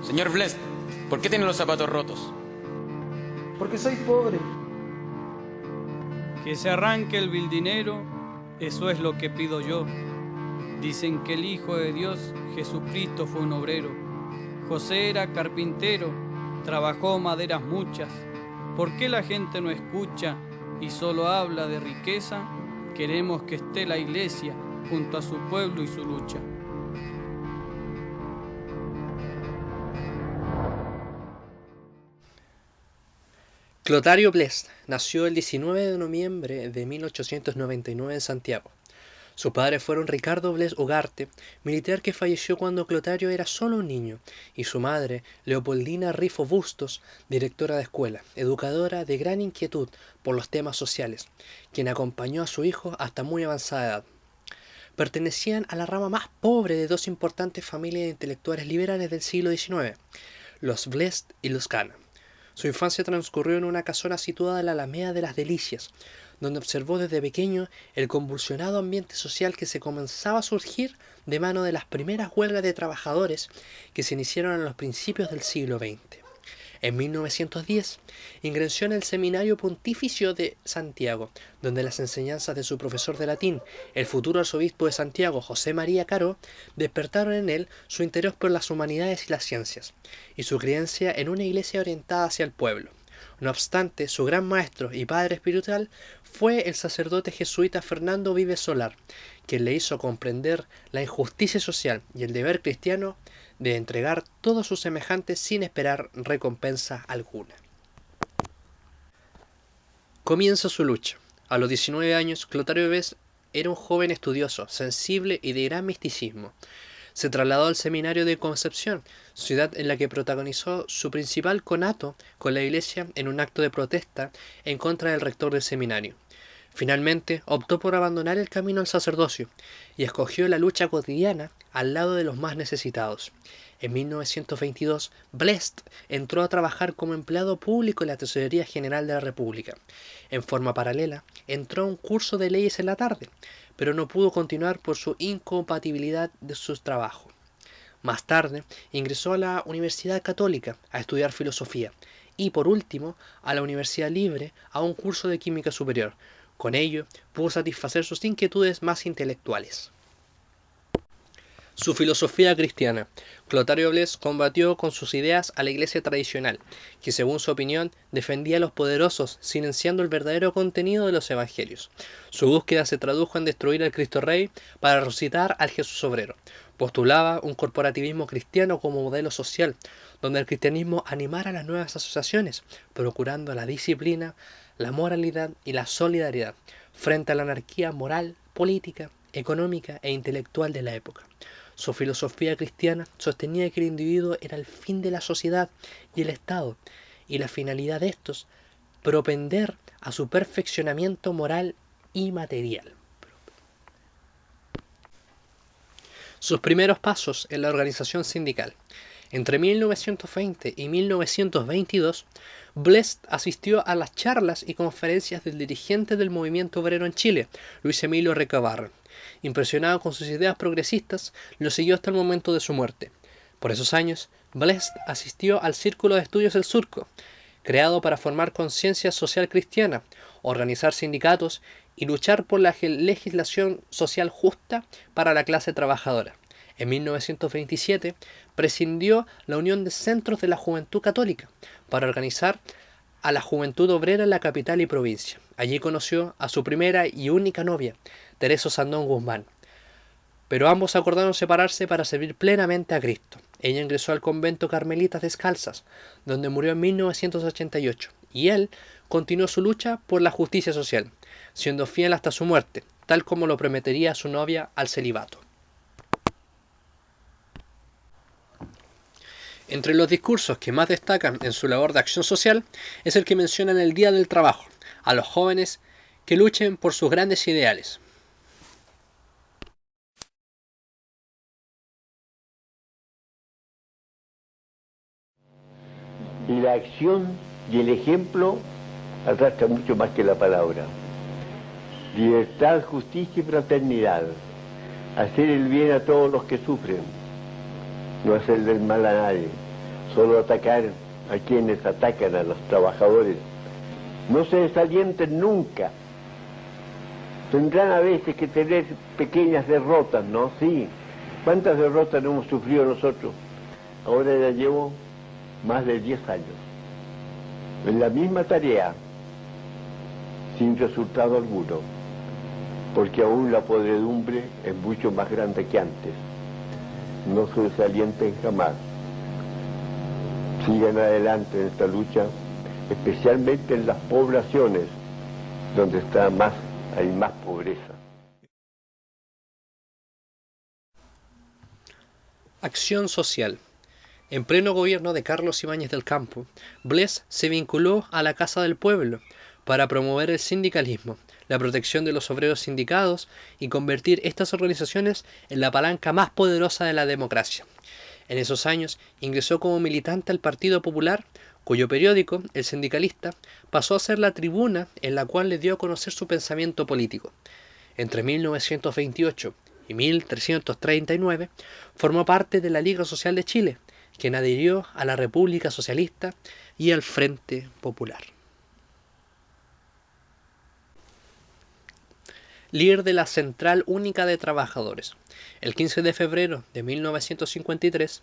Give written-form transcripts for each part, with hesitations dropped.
Señor Blest, ¿por qué tiene los zapatos rotos? Porque soy pobre. Que se arranque el vil dinero, eso es lo que pido yo. Dicen que el Hijo de Dios, Jesucristo, fue un obrero. José era carpintero, trabajó maderas muchas. ¿Por qué la gente no escucha y solo habla de riqueza? Queremos que esté la iglesia junto a su pueblo y su lucha. Clotario Blest nació el 19 de noviembre de 1899 en Santiago. Sus padres fueron Ricardo Blest Ugarte, militar que falleció cuando Clotario era solo un niño, y su madre, Leopoldina Rifo Bustos, directora de escuela, educadora de gran inquietud por los temas sociales, quien acompañó a su hijo hasta muy avanzada edad. Pertenecían a la rama más pobre de dos importantes familias de intelectuales liberales del siglo XIX, los Blest y los Cana. Su infancia transcurrió en una casona situada en la Alameda de las Delicias, donde observó desde pequeño el convulsionado ambiente social que se comenzaba a surgir de mano de las primeras huelgas de trabajadores que se iniciaron a los principios del siglo XX. En 1910 ingresó en el Seminario Pontificio de Santiago, donde las enseñanzas de su profesor de latín, el futuro arzobispo de Santiago, José María Caro, despertaron en él su interés por las humanidades y las ciencias, y su creencia en una iglesia orientada hacia el pueblo. No obstante, su gran maestro y padre espiritual fue el sacerdote jesuita Fernando Vives Solar, quien le hizo comprender la injusticia social y el deber cristiano de entregar todos sus semejantes sin esperar recompensa alguna. Comienza su lucha. A los 19 años, Clotario Blest era un joven estudioso, sensible y de gran misticismo. Se trasladó al seminario de Concepción, ciudad en la que protagonizó su principal conato con la iglesia en un acto de protesta en contra del rector del seminario. Finalmente optó por abandonar el camino al sacerdocio y escogió la lucha cotidiana al lado de los más necesitados. En 1922, Blest entró a trabajar como empleado público en la Tesorería General de la República. En forma paralela, entró a un curso de leyes en la tarde, pero no pudo continuar por su incompatibilidad de su trabajo. Más tarde, ingresó a la Universidad Católica a estudiar filosofía y, por último, a la Universidad Libre a un curso de química superior. Con ello, pudo satisfacer sus inquietudes más intelectuales. Su filosofía cristiana. Clotario Blest combatió con sus ideas a la iglesia tradicional, que según su opinión defendía a los poderosos, silenciando el verdadero contenido de los evangelios. Su búsqueda se tradujo en destruir al Cristo Rey para resucitar al Jesús obrero. Postulaba un corporativismo cristiano como modelo social, donde el cristianismo animara las nuevas asociaciones, procurando la disciplina, la moralidad y la solidaridad, frente a la anarquía moral, política, económica e intelectual de la época. Su filosofía cristiana sostenía que el individuo era el fin de la sociedad y el Estado, y la finalidad de estos, propender a su perfeccionamiento moral y material. Sus primeros pasos en la organización sindical. Entre 1920 y 1922, Blest asistió a las charlas y conferencias del dirigente del movimiento obrero en Chile, Luis Emilio Recabarren. Impresionado con sus ideas progresistas, lo siguió hasta el momento de su muerte. Por esos años, Blest asistió al Círculo de Estudios del Surco, creado para formar conciencia social cristiana, organizar sindicatos y luchar por la legislación social justa para la clase trabajadora. En 1927 presidió la Unión de Centros de la Juventud Católica para organizar a la juventud obrera en la capital y provincia. Allí conoció a su primera y única novia, Teresa Sandón Guzmán. Pero ambos acordaron separarse para servir plenamente a Cristo. Ella ingresó al convento Carmelitas Descalzas, donde murió en 1988, y él continuó su lucha por la justicia social, siendo fiel hasta su muerte, tal como lo prometería su novia al celibato. Entre los discursos que más destacan en su labor de acción social es el que menciona en el Día del Trabajo a los jóvenes que luchen por sus grandes ideales. Y la acción y el ejemplo arrastran mucho más que la palabra. Libertad, justicia y fraternidad. Hacer el bien a todos los que sufren. No hacerle el mal a nadie. solo atacar a quienes atacan a los trabajadores. No se desalienten nunca. Tendrán a veces que tener pequeñas derrotas, ¿no? Sí. ¿Cuántas derrotas no hemos sufrido nosotros? Ahora ya llevo más de 10 años en la misma tarea, sin resultado alguno, porque aún la podredumbre es mucho más grande que antes. No se desalienten jamás. Sigan adelante en esta lucha, especialmente en las poblaciones donde hay más pobreza. Acción social. En pleno gobierno de Carlos Ibáñez del Campo, Bles se vinculó a la Casa del Pueblo para promover el sindicalismo, la protección de los obreros sindicados y convertir estas organizaciones en la palanca más poderosa de la democracia. En esos años ingresó como militante al Partido Popular, cuyo periódico, El Sindicalista, pasó a ser la tribuna en la cual le dio a conocer su pensamiento político. Entre 1928 y 1339 formó parte de la Liga Social de Chile, quien adhirió a la República Socialista y al Frente Popular. Líder de la Central Única de Trabajadores. El 15 de febrero de 1953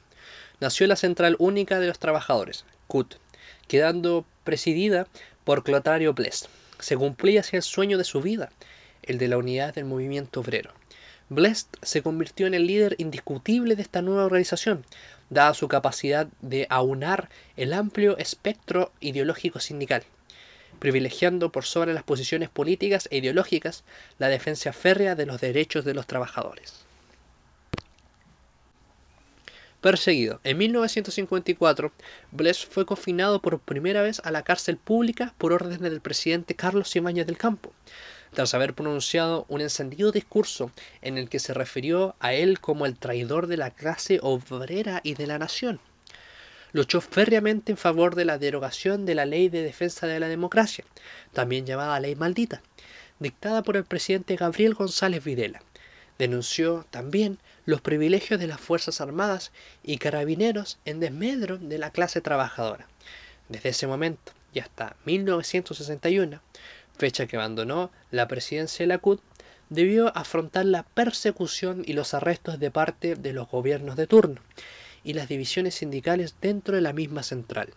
nació la Central Única de los Trabajadores, CUT, quedando presidida por Clotario Bles. Se cumplía así el sueño de su vida, el de la unidad del movimiento obrero. Bles se convirtió en el líder indiscutible de esta nueva organización, dada su capacidad de aunar el amplio espectro ideológico sindical, privilegiando por sobre las posiciones políticas e ideológicas la defensa férrea de los derechos de los trabajadores. Perseguido. En 1954, Bles fue confinado por primera vez a la cárcel pública por orden del presidente Carlos Ibáñez del Campo, tras haber pronunciado un encendido discurso en el que se refirió a él como el traidor de la clase obrera y de la nación. Luchó férreamente en favor de la derogación de la Ley de Defensa de la Democracia, también llamada Ley Maldita, dictada por el presidente Gabriel González Videla. Denunció también los privilegios de las Fuerzas Armadas y Carabineros en desmedro de la clase trabajadora. Desde ese momento y hasta 1961, fecha que abandonó la presidencia de la CUT, debió afrontar la persecución y los arrestos de parte de los gobiernos de turno y las divisiones sindicales dentro de la misma central.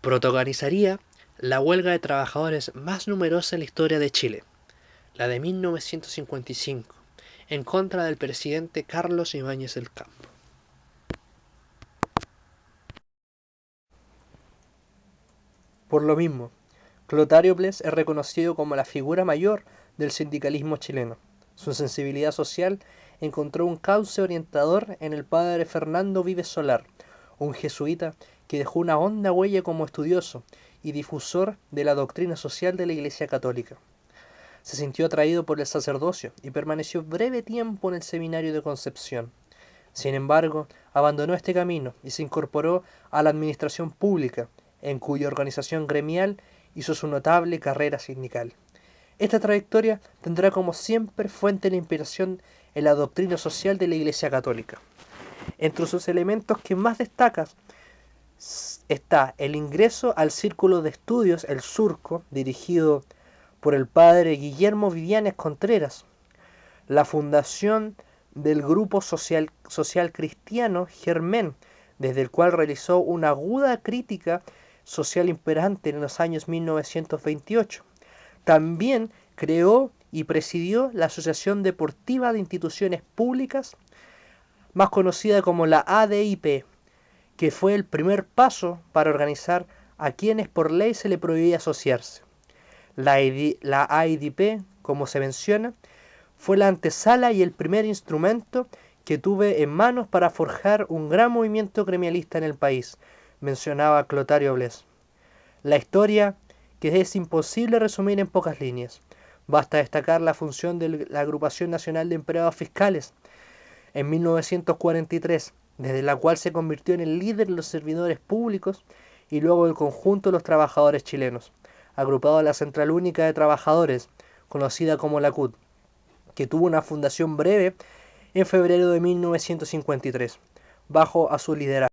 Protagonizaría la huelga de trabajadores más numerosa en la historia de Chile, la de 1955, en contra del presidente Carlos Ibáñez del Campo. Por lo mismo, Clotario Bles es reconocido como la figura mayor del sindicalismo chileno. Su sensibilidad social encontró un cauce orientador en el padre Fernando Vives Solar, un jesuita que dejó una honda huella como estudioso y difusor de la doctrina social de la Iglesia Católica. Se sintió atraído por el sacerdocio y permaneció breve tiempo en el seminario de Concepción. Sin embargo, abandonó este camino y se incorporó a la administración pública, en cuya organización gremial hizo su notable carrera sindical. Esta trayectoria tendrá como siempre fuente de inspiración en la doctrina social de la Iglesia Católica. Entre sus elementos que más destacan está el ingreso al Círculo de Estudios El Surco, dirigido por el padre Guillermo Vivianes Contreras, la fundación del Grupo Social Cristiano Germén, desde el cual realizó una aguda crítica social imperante en los años 1928. También creó y presidió la Asociación Deportiva de Instituciones Públicas, más conocida como la ADIP, que fue el primer paso para organizar a quienes por ley se le prohibía asociarse. La AIDP, como se menciona, fue la antesala y el primer instrumento que tuve en manos para forjar un gran movimiento gremialista en el país, mencionaba Clotario Bles. La historia que es imposible resumir en pocas líneas. Basta destacar la función de la Agrupación Nacional de Empleados Fiscales en 1943, desde la cual se convirtió en el líder de los servidores públicos y luego el conjunto de los trabajadores chilenos, agrupado a la Central Única de Trabajadores, conocida como la CUT, que tuvo una fundación breve en febrero de 1953, bajo a su liderazgo.